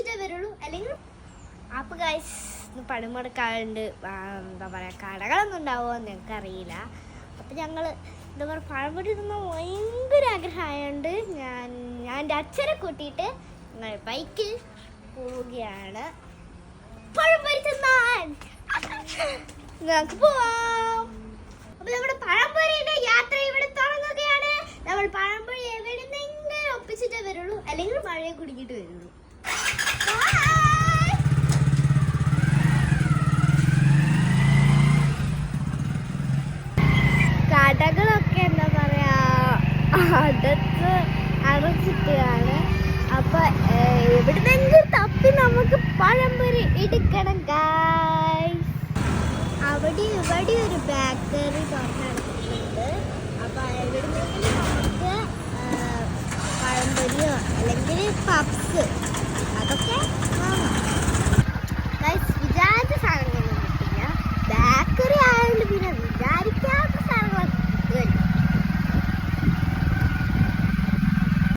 ഒപ്പിച്ചിട്ടേ വരുള്ളൂ. അല്ലെങ്കിൽ അപ്പോൾ ഗൈസ് പണിമുടക്കാറുണ്ട്. എന്താ പറയുക, കടകളൊന്നും ഉണ്ടാവുമോ എന്ന് ഞങ്ങൾക്കറിയില്ല. അപ്പം ഞങ്ങൾ എന്താ പറയുക, പഴംപൊരി തിന്നാൻ ഭയങ്കര ആഗ്രഹമായതുകൊണ്ട് ഞാൻ എൻ്റെ അച്ഛനെ കൂട്ടിയിട്ട് ഞങ്ങൾ ബൈക്കിൽ പോവുകയാണ് പഴംപൊരി തിന്നാൻ. ഞങ്ങൾക്ക് പോവാം. അപ്പോൾ നമ്മുടെ പഴംപൊരിയുടെ യാത്ര ഇവിടെ തുടങ്ങുകയാണ്. നമ്മൾ പഴംപൊരി എവിടെ നിന്നെങ്കിലും ഒപ്പിച്ചിട്ടേ വരുള്ളൂ, അല്ലെങ്കിൽ മഴയെ കുടിക്കിട്ട് വരുള്ളൂ. കടകളൊക്കെ എന്താ പറയാ അടച്ചിട്ടാണ്. അപ്പൊ എവിടുന്നെങ്കിലും തപ്പി നമുക്ക് പഴംപൊരി എടുക്കണം ഗൈസ്. അവിടെ ഇവിടെ ഒരു ബേക്കറി തുറന്നെടുത്തിട്ടുണ്ട്. അപ്പൊ എവിടുന്നെങ്കിലും നമുക്ക് പഴംപൊരിയോ അല്ലെങ്കിൽ പപ്സ് അതൊക്കെ വാങ്ങാം ഗൈസ്. വിചാരിച്ച സാധനങ്ങളൊന്നും കിട്ടില്ല. ബേക്കറി